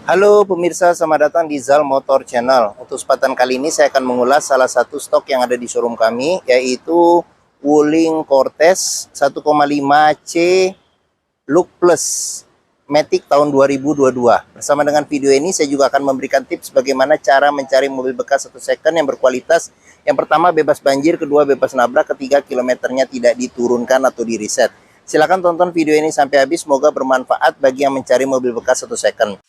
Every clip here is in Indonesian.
Halo pemirsa, selamat datang di Zal Motor Channel. Untuk kesempatan kali ini saya akan mengulas salah satu stok yang ada di showroom kami, yaitu Wuling Cortez 1,5C Look Plus Matic tahun 2022. Bersama dengan video ini saya juga akan memberikan tips bagaimana cara mencari mobil bekas atau second yang berkualitas. Yang pertama bebas banjir, kedua bebas nabrak, ketiga kilometernya tidak diturunkan atau di reset. Silahkan tonton video ini sampai habis, semoga bermanfaat bagi yang mencari mobil bekas atau second.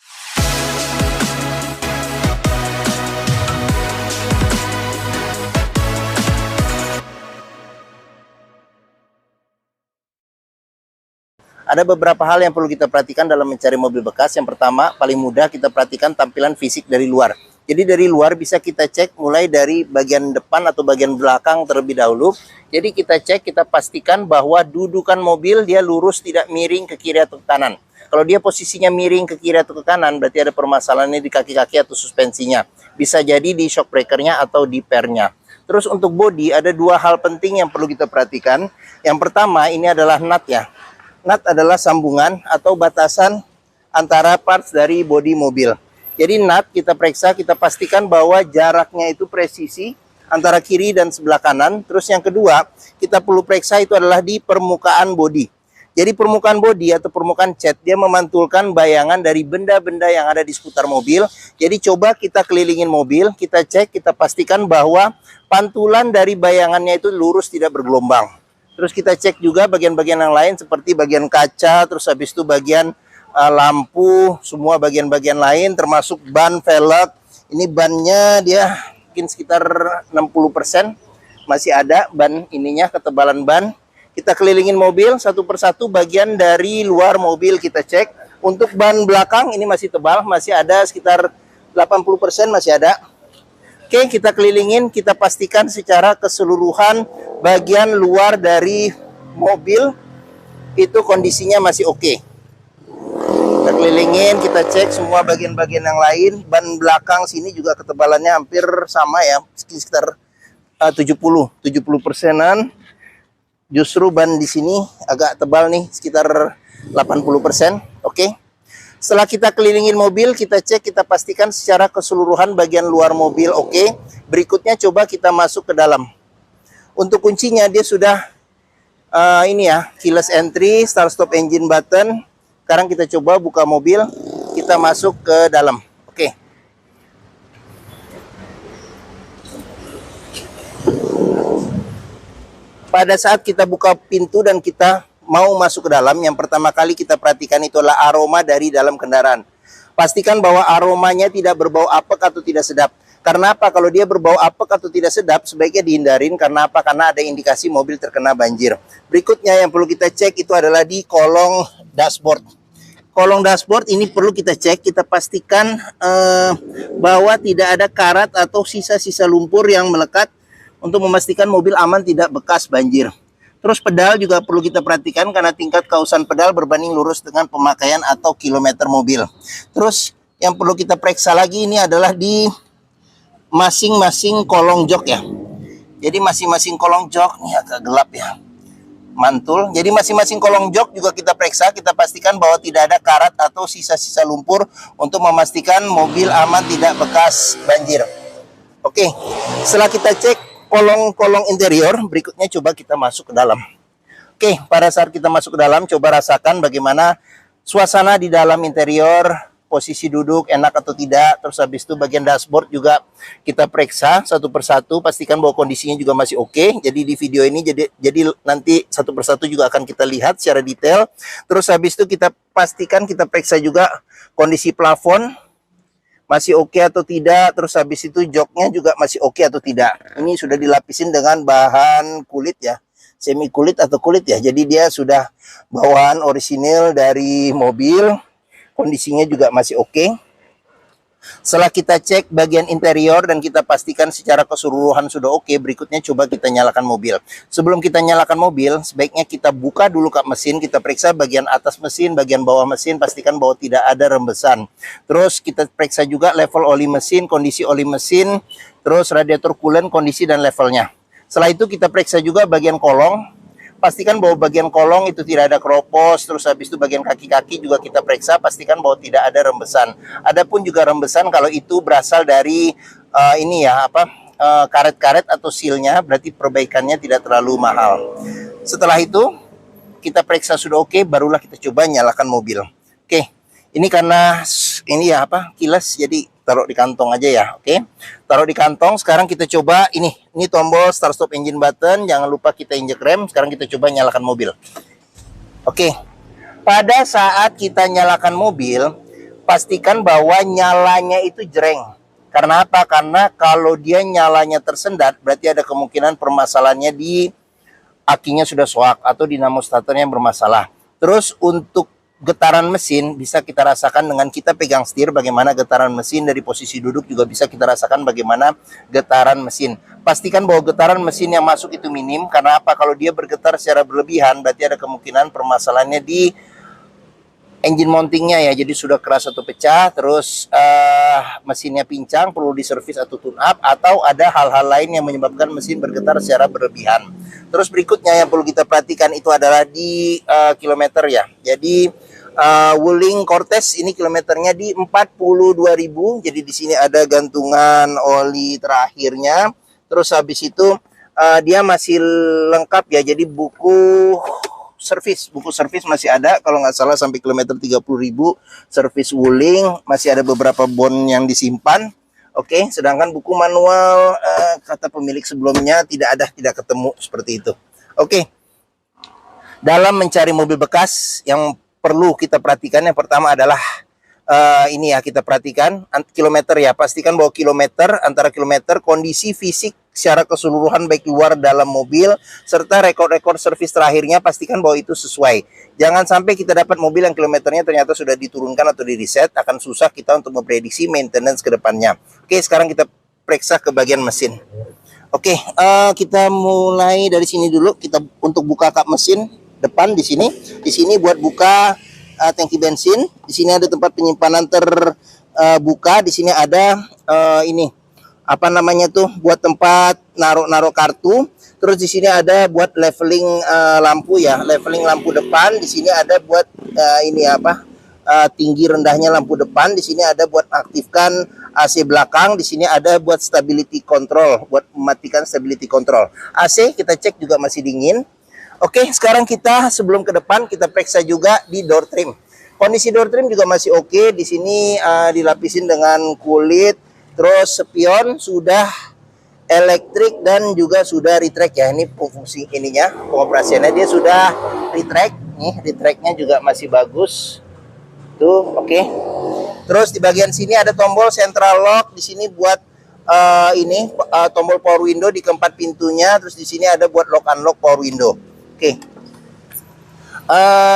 Ada beberapa hal yang perlu kita perhatikan dalam mencari mobil bekas. Yang pertama, paling mudah kita perhatikan tampilan fisik dari luar. Jadi dari luar bisa kita cek mulai dari bagian depan atau bagian belakang terlebih dahulu. Jadi kita cek, kita pastikan bahwa dudukan mobil dia lurus, tidak miring ke kiri atau ke kanan. Kalau dia posisinya miring ke kiri atau ke kanan, berarti ada permasalahannya di kaki-kaki atau suspensinya. Bisa jadi di shock breakernya atau di pernya. Terus untuk bodi ada dua hal penting yang perlu kita perhatikan. Yang pertama ini adalah nut ya. Nut adalah sambungan atau batasan antara parts dari bodi mobil. Jadi nut kita periksa, kita pastikan bahwa jaraknya itu presisi antara kiri dan sebelah kanan. Terus yang kedua, kita perlu periksa itu adalah di permukaan bodi. Jadi permukaan bodi atau permukaan cat, dia memantulkan bayangan dari benda-benda yang ada di seputar mobil. Jadi coba kita kelilingin mobil, kita cek, kita pastikan bahwa pantulan dari bayangannya itu lurus, tidak bergelombang. Terus kita cek juga bagian-bagian yang lain seperti bagian kaca, terus habis itu bagian lampu, semua bagian-bagian lain termasuk ban, velg. Ini bannya dia mungkin sekitar 60% masih ada ban ininya, ketebalan ban. Kita kelilingin mobil satu persatu bagian dari luar mobil kita cek. Untuk ban belakang ini masih tebal, masih ada sekitar 80% masih ada. Oke, kita kelilingin, kita pastikan secara keseluruhan bagian luar dari mobil itu kondisinya masih oke. Kita kelilingin, kita cek semua bagian-bagian yang lain. Ban belakang sini juga ketebalannya hampir sama ya, sekitar 70%-an. Justru ban di sini agak tebal nih, sekitar 80%. Oke. Setelah kita kelilingin mobil, kita cek, kita pastikan secara keseluruhan bagian luar mobil oke. Berikutnya coba kita masuk ke dalam. Untuk kuncinya dia sudah ini ya, keyless entry, start stop engine button. Sekarang kita coba buka mobil, kita masuk ke dalam. Oke. Pada saat kita buka pintu dan kita mau masuk ke dalam, yang pertama kali kita perhatikan itu adalah aroma dari dalam kendaraan. Pastikan bahwa aromanya tidak berbau apek atau tidak sedap. Karena apa? Kalau dia berbau apek atau tidak sedap, sebaiknya dihindarin. Karena apa? Karena ada indikasi mobil terkena banjir. Berikutnya yang perlu kita cek itu adalah di kolong dashboard. Kolong dashboard ini perlu kita cek, kita pastikan bahwa tidak ada karat atau sisa-sisa lumpur yang melekat untuk memastikan mobil aman tidak bekas banjir. Terus pedal juga perlu kita perhatikan karena tingkat kausan pedal berbanding lurus dengan pemakaian atau kilometer mobil. Terus yang perlu kita periksa lagi ini adalah di masing-masing kolong jok ya. Jadi masing-masing kolong jok, ini agak gelap ya, mantul. Jadi masing-masing kolong jok juga kita periksa, kita pastikan bahwa tidak ada karat atau sisa-sisa lumpur untuk memastikan mobil aman tidak bekas banjir. Oke, setelah kita cek kolong-kolong interior, berikutnya coba kita masuk ke dalam. Oke, pada saat kita masuk ke dalam, coba rasakan bagaimana suasana di dalam interior, posisi duduk enak atau tidak. Terus habis itu bagian dashboard juga kita periksa satu persatu, pastikan bahwa kondisinya juga masih oke. Jadi di video ini jadi nanti satu persatu juga akan kita lihat secara detail. Terus habis itu kita pastikan, kita periksa juga kondisi plafon masih oke atau tidak. Terus habis itu joknya juga masih oke atau tidak. Ini sudah dilapisin dengan bahan kulit ya, semi kulit atau kulit ya. Jadi dia sudah bawaan orisinil dari mobil. Kondisinya juga masih oke. Setelah kita cek bagian interior dan kita pastikan secara keseluruhan sudah oke, berikutnya coba kita nyalakan mobil. Sebelum kita nyalakan mobil, sebaiknya kita buka dulu kap mesin, kita periksa bagian atas mesin, bagian bawah mesin, pastikan bahwa tidak ada rembesan. Terus kita periksa juga level oli mesin, kondisi oli mesin, terus radiator coolant, kondisi dan levelnya. Setelah itu kita periksa juga bagian kolong. Pastikan bahwa bagian kolong itu tidak ada keropos, terus habis itu bagian kaki-kaki juga kita periksa, pastikan bahwa tidak ada rembesan. Adapun juga rembesan kalau itu berasal dari ini ya karet-karet atau sealnya, berarti perbaikannya tidak terlalu mahal. Setelah itu kita periksa sudah oke, barulah kita coba nyalakan mobil. Oke, ini karena ini ya kilas, jadi taruh di kantong aja ya. Oke, taruh di kantong. Sekarang kita coba ini tombol start stop engine button, jangan lupa kita injek rem. Sekarang kita coba nyalakan mobil. Oke, pada saat kita nyalakan mobil, pastikan bahwa nyalanya itu jreng. Karena apa? Karena kalau dia nyalanya tersendat, berarti ada kemungkinan permasalahannya di akinya sudah soak atau dinamo starternya bermasalah. Terus untuk getaran mesin bisa kita rasakan dengan kita pegang setir, bagaimana getaran mesin. Dari posisi duduk juga bisa kita rasakan bagaimana getaran mesin. Pastikan bahwa getaran mesin yang masuk itu minim. Karena apa? Kalau dia bergetar secara berlebihan, berarti ada kemungkinan permasalahannya di engine mountingnya ya, jadi sudah keras atau pecah, terus mesinnya pincang, perlu diservis atau tune up, atau ada hal-hal lain yang menyebabkan mesin bergetar secara berlebihan. Terus berikutnya yang perlu kita perhatikan itu adalah di kilometer ya. Jadi Wuling Cortez ini kilometernya di 42.000. Jadi di sini ada gantungan oli terakhirnya. Terus habis itu dia masih lengkap ya. Jadi buku servis masih ada, kalau nggak salah sampai kilometer 30.000 servis Wuling, masih ada beberapa bon yang disimpan. Oke, sedangkan buku manual kata pemilik sebelumnya tidak ketemu seperti itu. Oke, dalam mencari mobil bekas yang perlu kita perhatikan yang pertama adalah ini ya, kita perhatikan kilometer ya. Pastikan bahwa antara kilometer, kondisi fisik secara keseluruhan baik luar dalam mobil, serta rekor-rekor servis terakhirnya, pastikan bahwa itu sesuai. Jangan sampai kita dapat mobil yang kilometernya ternyata sudah diturunkan atau di reset, akan susah kita untuk memprediksi maintenance ke depannya. Oke, sekarang kita periksa ke bagian mesin. Oke, kita mulai dari sini dulu. Kita untuk buka kap mesin depan di sini. Di sini buat buka tangki bensin. Di sini ada tempat penyimpanan terbuka. Di sini ada ini buat tempat naruh kartu. Terus di sini ada buat leveling lampu ya, leveling lampu depan. Di sini ada buat tinggi rendahnya lampu depan. Di sini ada buat aktifkan AC belakang. Di sini ada buat stability control, buat mematikan stability control. AC kita cek juga masih dingin. Oke, sekarang kita sebelum ke depan kita periksa juga di door trim. Kondisi door trim juga masih oke. Di sini dilapisin dengan kulit. Terus spion sudah elektrik dan juga sudah retract ya. Ini fungsi ininya, pengoperasiannya dia sudah retract. Nih, retractnya juga masih bagus. Tuh, oke. Terus di bagian sini ada tombol central lock. Di sini buat tombol power window di keempat pintunya. Terus di sini ada buat lock unlock power window. Oke.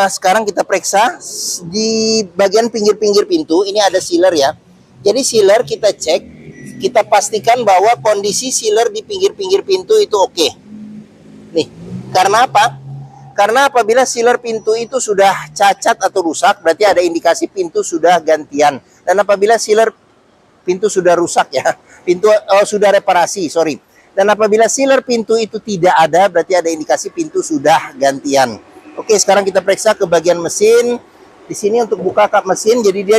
Sekarang kita periksa di bagian pinggir-pinggir pintu. Ini ada sealer ya. Jadi sealer kita cek, kita pastikan bahwa kondisi sealer di pinggir-pinggir pintu itu oke. Nih, karena apa? Karena apabila sealer pintu itu sudah cacat atau rusak, berarti ada indikasi pintu sudah gantian. Dan apabila sealer pintu sudah rusak ya, sudah reparasi, sorry. Dan apabila sealer pintu itu tidak ada, berarti ada indikasi pintu sudah gantian. Oke, sekarang kita periksa ke bagian mesin. Di sini untuk buka kap mesin, jadi dia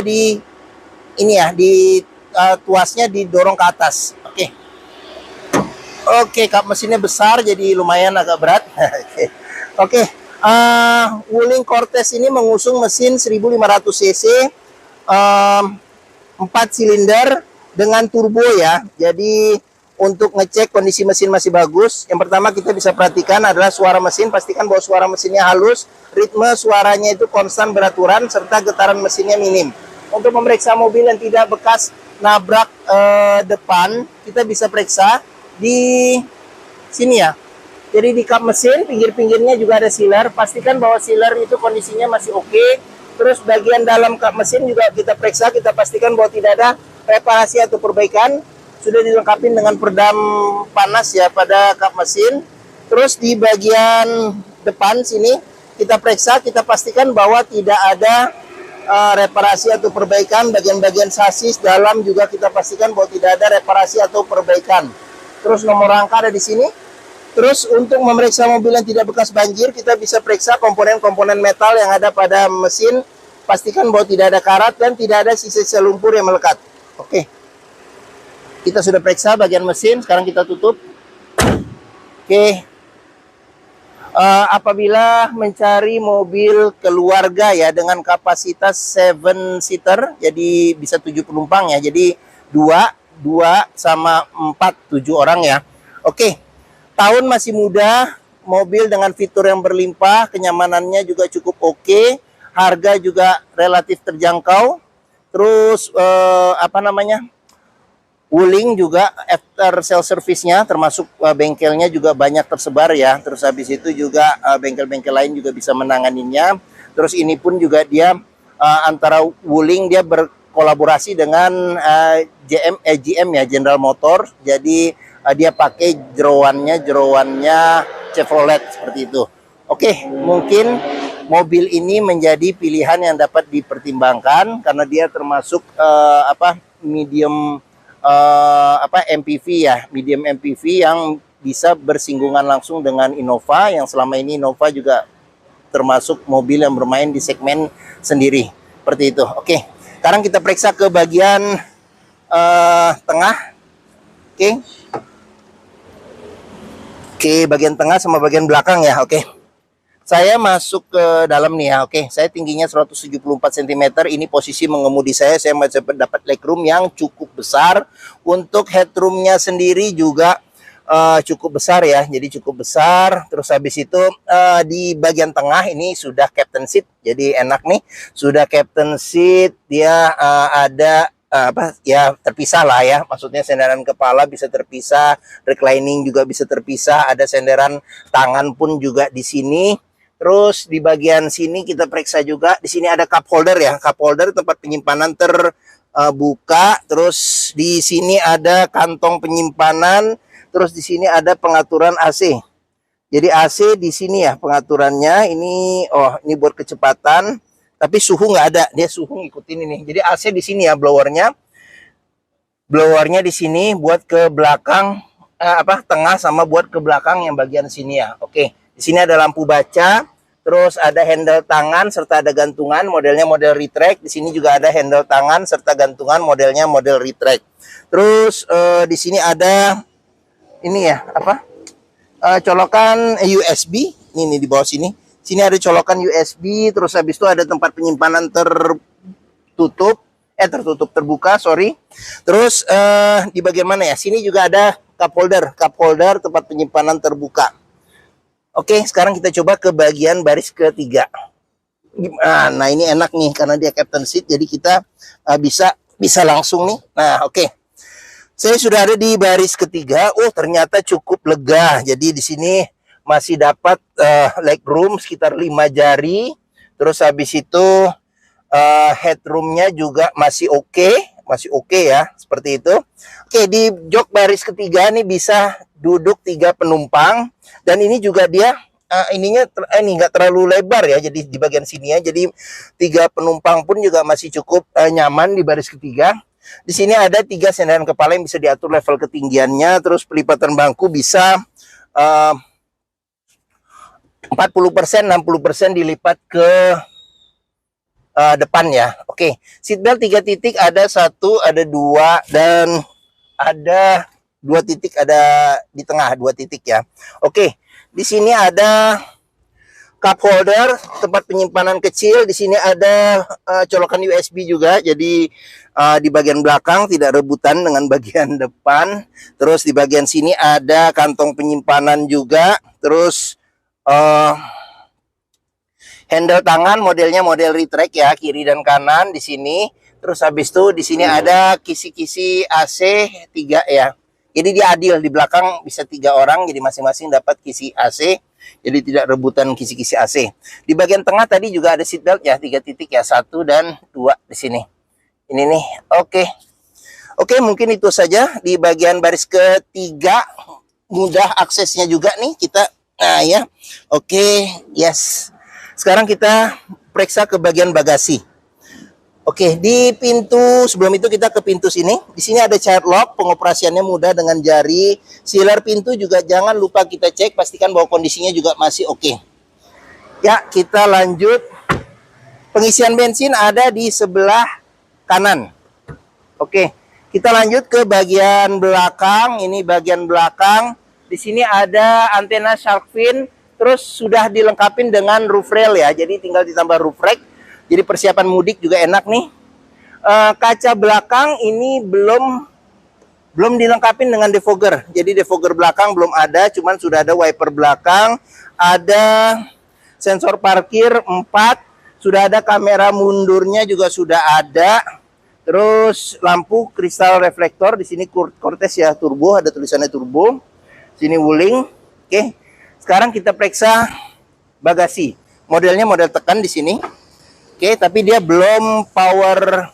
tuasnya didorong ke atas. Oke, kap mesinnya besar, jadi lumayan agak berat. Oke, Wuling Cortez ini mengusung mesin 1500 cc, 4 silinder dengan turbo ya. Jadi untuk ngecek kondisi mesin masih bagus, yang pertama kita bisa perhatikan adalah suara mesin. Pastikan bahwa suara mesinnya halus, ritme suaranya itu konstan beraturan, serta getaran mesinnya minim. Untuk memeriksa mobil yang tidak bekas nabrak depan, kita bisa periksa di sini ya. Jadi di kap mesin, pinggir-pinggirnya juga ada sealer. Pastikan bahwa sealer itu kondisinya masih oke. Terus bagian dalam kap mesin juga kita periksa, kita pastikan bahwa tidak ada reparasi atau perbaikan. Sudah dilengkapi dengan peredam panas ya pada kap mesin. Terus di bagian depan sini kita periksa, kita pastikan bahwa tidak ada reparasi atau perbaikan. Bagian-bagian sasis dalam juga kita pastikan bahwa tidak ada reparasi atau perbaikan. Terus nomor rangka ada di sini. Terus untuk memeriksa mobil yang tidak bekas banjir, kita bisa periksa komponen-komponen metal yang ada pada mesin. Pastikan bahwa tidak ada karat dan tidak ada sisa-sisa lumpur yang melekat. Oke. Kita sudah periksa bagian mesin, sekarang kita tutup. Oke. Apabila mencari mobil keluarga ya dengan kapasitas 7 seater, jadi bisa 7 penumpang ya. Jadi 2 sama 4, 7 orang ya. Oke. Tahun masih muda, mobil dengan fitur yang berlimpah, kenyamanannya juga cukup oke, harga juga relatif terjangkau. Terus Wuling juga after sale service-nya, termasuk bengkelnya juga banyak tersebar ya. Terus habis itu juga bengkel-bengkel lain juga bisa menanganinya. Terus ini pun juga dia antara Wuling dia berkolaborasi dengan GM ya, General Motor. Jadi dia pakai jeroannya Chevrolet seperti itu. Oke, mungkin mobil ini menjadi pilihan yang dapat dipertimbangkan karena dia termasuk medium MPV ya, medium MPV yang bisa bersinggungan langsung dengan Innova, yang selama ini Innova juga termasuk mobil yang bermain di segmen sendiri seperti itu. Oke, sekarang kita periksa ke bagian tengah. Oke, bagian tengah sama bagian belakang ya. Oke. Saya masuk ke dalam nih ya. Oke, saya tingginya 174 cm. Ini posisi mengemudi saya masih dapat legroom yang cukup besar. Untuk headroomnya sendiri juga cukup besar ya. Jadi cukup besar. Terus habis itu di bagian tengah ini sudah captain seat. Jadi enak nih. Sudah captain seat. Dia ada terpisah lah ya, maksudnya senderan kepala bisa terpisah, reclining juga bisa terpisah, ada senderan tangan pun juga di sini. Terus di bagian sini kita periksa juga, di sini ada cup holder ya, cup holder tempat penyimpanan terbuka. Terus di sini ada kantong penyimpanan, terus di sini ada pengaturan AC. Jadi AC di sini ya pengaturannya, ini ini buat kecepatan. Tapi suhu nggak ada, dia suhu ngikutin ini. Jadi AC di sini ya, blowernya di sini buat ke belakang, tengah sama buat ke belakang yang bagian sini ya. Oke, di sini ada lampu baca, terus ada handle tangan serta ada gantungan, modelnya model retract. Di sini juga ada handle tangan serta gantungan, modelnya model retract. Terus di sini ada ini ya, colokan USB. Ini di bawah sini. Sini ada colokan USB, terus habis itu ada tempat penyimpanan tertutup terbuka, sorry. Terus di bagian mana ya? Sini juga ada cup holder tempat penyimpanan terbuka. Oke, sekarang kita coba ke bagian baris ketiga. Nah, ini enak nih karena dia captain seat, jadi kita bisa langsung nih. Nah, oke. Saya sudah ada di baris ketiga. Oh, ternyata cukup lega. Jadi di sini masih dapat legroom sekitar 5 jari. Terus habis itu headroomnya juga masih oke ya, seperti itu. Oke, di jok baris ketiga nih bisa duduk 3 penumpang, dan ini juga dia ininya nggak terlalu lebar ya, jadi di bagian sini ya, jadi 3 penumpang pun juga masih cukup nyaman di baris ketiga. Di sini ada 3 senderan kepala yang bisa diatur level ketinggiannya. Terus pelipatan bangku bisa 40%, 60% dilipat ke depan ya. Oke, seatbelt 3 titik, ada 1, ada 2, dan ada 2 titik, ada di tengah 2 titik ya. Oke, di sini ada cup holder, tempat penyimpanan kecil. Di sini ada colokan USB juga. Jadi di bagian belakang tidak rebutan dengan bagian depan. Terus di bagian sini ada kantong penyimpanan juga. Terus handle tangan modelnya model retract ya, kiri dan kanan di sini. Terus habis itu di sini ada kisi-kisi AC 3 ya. Jadi dia adil, di belakang bisa 3 orang, jadi masing-masing dapat kisi AC. Jadi tidak rebutan kisi-kisi AC. Di bagian tengah tadi juga ada seatbelt ya, 3 titik ya, 1 dan 2 di sini. Ini nih, oke. Oke, mungkin itu saja di bagian baris ketiga. Mudah aksesnya juga nih kita. Nah ya, oke, yes. Sekarang kita periksa ke bagian bagasi. Oke, di pintu sebelum itu kita ke pintu sini. Di sini ada child lock, pengoperasiannya mudah dengan jari. Sealer pintu juga jangan lupa kita cek, pastikan bahwa kondisinya juga masih oke. Ya, kita lanjut. Pengisian bensin ada di sebelah kanan. Oke, kita lanjut ke bagian belakang. Ini bagian belakang. Di sini ada antena shark fin, terus sudah dilengkapi dengan roof rail ya. Jadi tinggal ditambah roof rack. Jadi persiapan mudik juga enak nih. Kaca belakang ini belum dilengkapi dengan defogger. Jadi defogger belakang belum ada, cuman sudah ada wiper belakang, ada sensor parkir 4, sudah ada kamera mundurnya juga sudah ada. Terus lampu kristal reflektor di sini Cortez ya turbo, ada tulisannya turbo. Sini Wuling. Oke. Sekarang kita periksa bagasi. Modelnya model tekan di sini. Oke, tapi dia belum power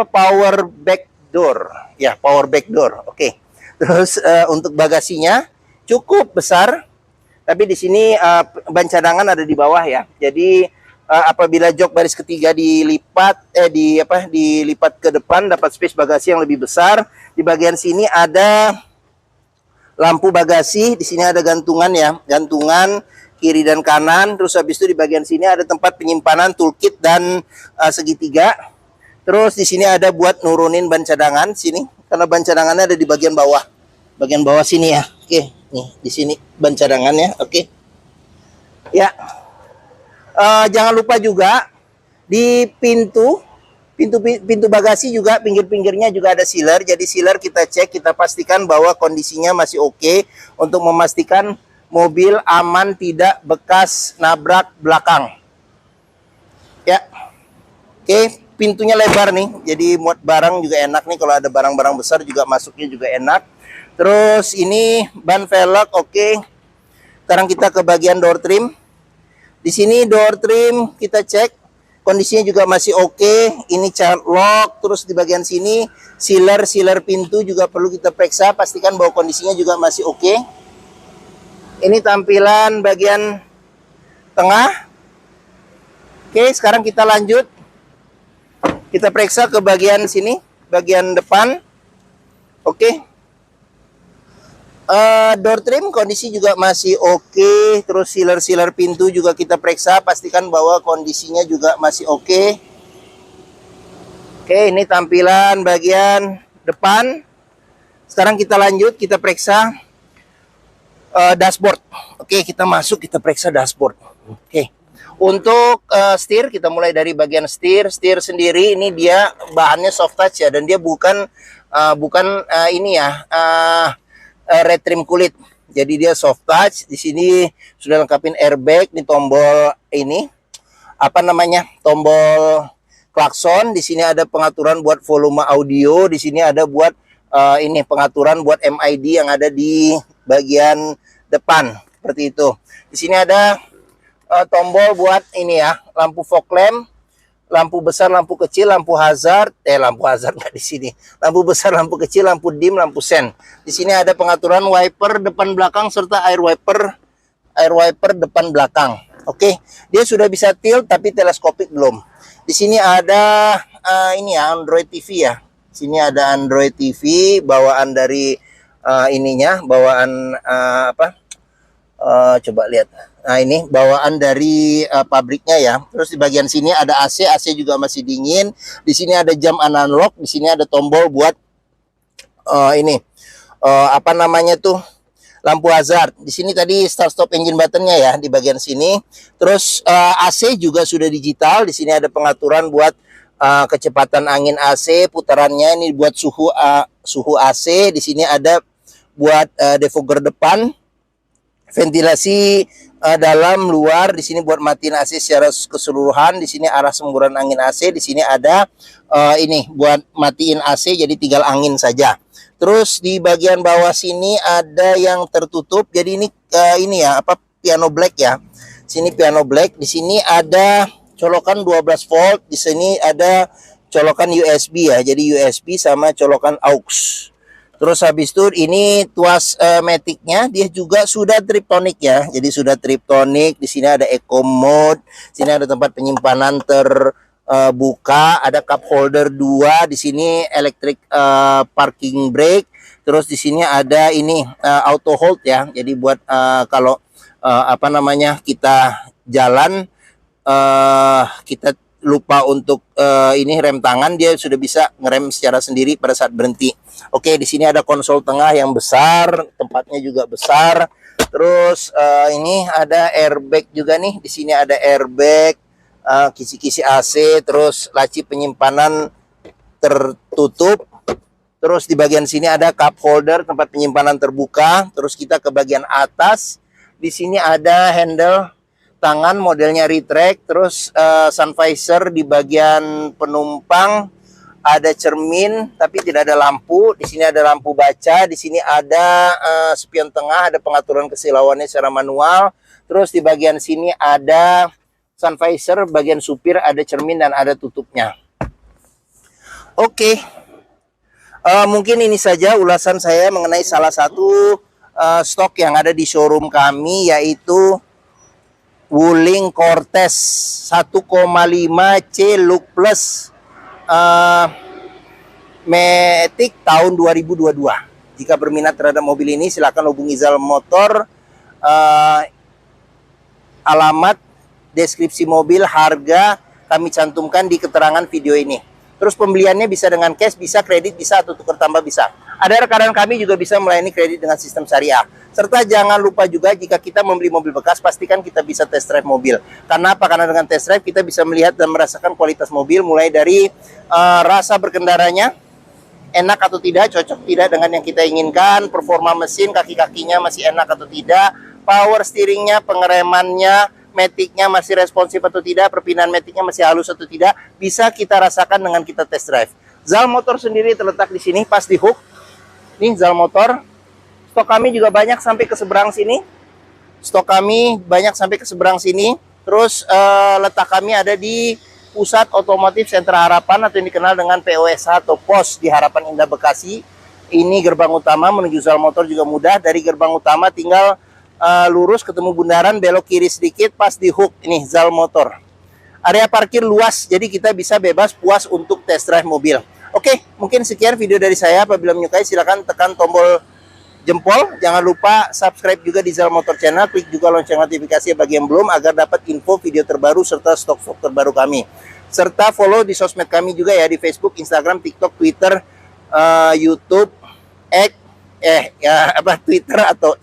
power back door. Ya, power back door. Oke. Terus untuk bagasinya cukup besar. Tapi di sini ban cadangan ada di bawah ya. Jadi apabila jok baris ketiga dilipat dilipat ke depan dapat space bagasi yang lebih besar. Di bagian sini ada lampu bagasi, di sini ada gantungan ya, gantungan kiri dan kanan. Terus habis itu di bagian sini ada tempat penyimpanan toolkit dan segitiga. Terus di sini ada buat nurunin ban cadangan sini, karena ban cadangannya ada di bagian bawah. Bagian bawah sini ya. Oke, nih di sini ban cadangannya. Oke. Ya. Jangan lupa juga di pintu bagasi juga pinggir-pinggirnya juga ada sealer. Jadi sealer kita cek, kita pastikan bahwa kondisinya masih oke untuk memastikan mobil aman tidak bekas nabrak belakang. Ya. Oke, pintunya lebar nih. Jadi muat barang juga enak nih, kalau ada barang-barang besar juga masuknya juga enak. Terus ini ban velg oke. Sekarang kita ke bagian door trim. Di sini door trim kita cek kondisinya juga masih oke. Ini child lock. Terus di bagian sini sealer pintu juga perlu kita periksa, pastikan bahwa kondisinya juga masih oke. Ini tampilan bagian tengah. Oke, sekarang kita lanjut. Kita periksa ke bagian sini, bagian depan. Oke. Door trim kondisi juga masih oke. Terus sealer pintu juga kita periksa, pastikan bahwa kondisinya juga masih oke. Oke, ini tampilan bagian depan. Sekarang kita lanjut, kita periksa dashboard. Oke, kita masuk, kita periksa dashboard. Oke, untuk setir kita mulai dari bagian setir. Setir sendiri ini dia bahannya soft touch ya, dan dia bukan ini ya red trim kulit. Jadi dia soft touch. Di sini sudah lengkapin airbag, ini tombol ini apa namanya, tombol klakson. Di sini ada pengaturan buat volume audio. Di sini ada buat ini pengaturan buat MID yang ada di bagian depan seperti itu. Di sini ada tombol buat ini ya, lampu fog lamp, lampu besar, lampu kecil, lampu hazard. Lampu hazard nggak di sini. Lampu besar, lampu kecil, lampu dim, lampu sen. Di sini ada pengaturan wiper depan belakang serta air wiper depan belakang. Oke, dia sudah bisa tilt tapi teleskopik belum. Di sini ada ini ya, Android TV ya. Sini ada Android TV bawaan dari ininya, bawaan coba lihat. Nah, ini bawaan dari pabriknya ya. Terus di bagian sini ada AC, AC juga masih dingin. Di sini ada jam analog, di sini ada tombol buat ini apa namanya tuh, lampu hazard. Di sini tadi start stop engine buttonnya ya di bagian sini. Terus AC juga sudah digital. Di sini ada pengaturan buat kecepatan angin AC, putarannya ini buat suhu AC. Di sini ada buat defogger depan, ventilasi dalam luar. Di sini buat matiin AC secara keseluruhan. Di sini arah semburan angin AC. Di sini ada ini buat matiin AC, jadi tinggal angin saja. Terus di bagian bawah sini ada yang tertutup. Jadi ini ya apa, piano black ya. Sini piano black. Di sini ada colokan 12 volt. Di sini ada colokan USB ya. Jadi USB sama colokan aux. Terus habis itu ini tuas matic-nya dia juga sudah triptonic ya. Jadi sudah triptonic. Di sini ada eco mode, sini ada tempat penyimpanan terbuka, ada cup holder 2, di sini electric parking brake. Terus di sini ada ini auto hold ya. Jadi buat kalau apa namanya kita jalan kita lupa untuk ini rem tangan, dia sudah bisa ngerem secara sendiri pada saat berhenti. Oke, di sini ada konsol tengah yang besar, tempatnya juga besar. Terus ini ada airbag juga nih. Di sini ada airbag, kisi-kisi AC, terus laci penyimpanan tertutup. Terus di bagian sini ada cup holder, tempat penyimpanan terbuka. Terus kita ke bagian atas. Di sini ada handle tangan modelnya retract, terus sun visor di bagian penumpang, ada cermin tapi tidak ada lampu. Di sini ada lampu baca, di sini ada spion tengah, ada pengaturan kesilauannya secara manual. Terus di bagian sini ada sun visor, bagian supir ada cermin dan ada tutupnya. Oke. Mungkin ini saja ulasan saya mengenai salah satu stok yang ada di showroom kami, yaitu Wuling Cortez 1,5C Look Plus Matic tahun 2022. Jika berminat terhadap mobil ini, silakan hubungi Zal Motor. Alamat, deskripsi mobil, harga kami cantumkan di keterangan video ini. Terus pembeliannya bisa dengan cash, bisa kredit, bisa atau tukar tambah bisa. Ada rekan kami juga bisa melayani kredit dengan sistem syariah. Serta jangan lupa juga jika kita membeli mobil bekas, pastikan kita bisa test drive mobil. Karena apa? Karena dengan test drive kita bisa melihat dan merasakan kualitas mobil, mulai dari rasa berkendaranya, enak atau tidak, cocok tidak dengan yang kita inginkan, performa mesin, kaki-kakinya masih enak atau tidak, power steeringnya, pengeremannya, matic-nya masih responsif atau tidak, perpindahan matic-nya masih halus atau tidak, bisa kita rasakan dengan kita test drive. Zal Motor sendiri terletak di sini, pas di hook. Nih Zal Motor. Stok kami juga banyak sampai ke seberang sini. Terus letak kami ada di Pusat Otomotif Sentra Harapan atau yang dikenal dengan POSH atau POS di Harapan Indah Bekasi. Ini gerbang utama menuju Zal Motor juga mudah. Dari gerbang utama tinggal lurus ketemu bundaran, belok kiri sedikit pas di hook ini Zal Motor. Area parkir luas, jadi kita bisa bebas puas untuk test drive mobil. Oke, mungkin sekian video dari saya. Apabila menyukai silakan tekan tombol jempol, jangan lupa subscribe juga di Zal Motor Channel, klik juga lonceng notifikasi bagi yang belum agar dapat info video terbaru serta stok-stok terbaru kami. Serta follow di sosmed kami juga ya, di Facebook, Instagram, TikTok, Twitter, YouTube, Twitter atau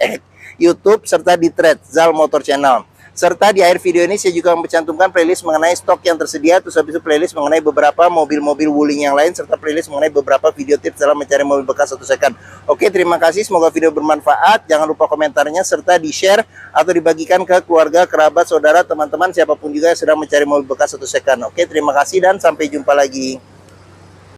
YouTube, serta di Threads Zal Motor Channel. Serta di akhir video ini saya juga mencantumkan playlist mengenai stok yang tersedia, terus habis itu playlist mengenai beberapa mobil-mobil Wuling yang lain, serta playlist mengenai beberapa video tips dalam mencari mobil bekas atau second. Oke, terima kasih, semoga video bermanfaat. Jangan lupa komentarnya serta di-share atau dibagikan ke keluarga, kerabat, saudara, teman-teman, siapapun juga yang sedang mencari mobil bekas atau second. Oke, terima kasih dan sampai jumpa lagi.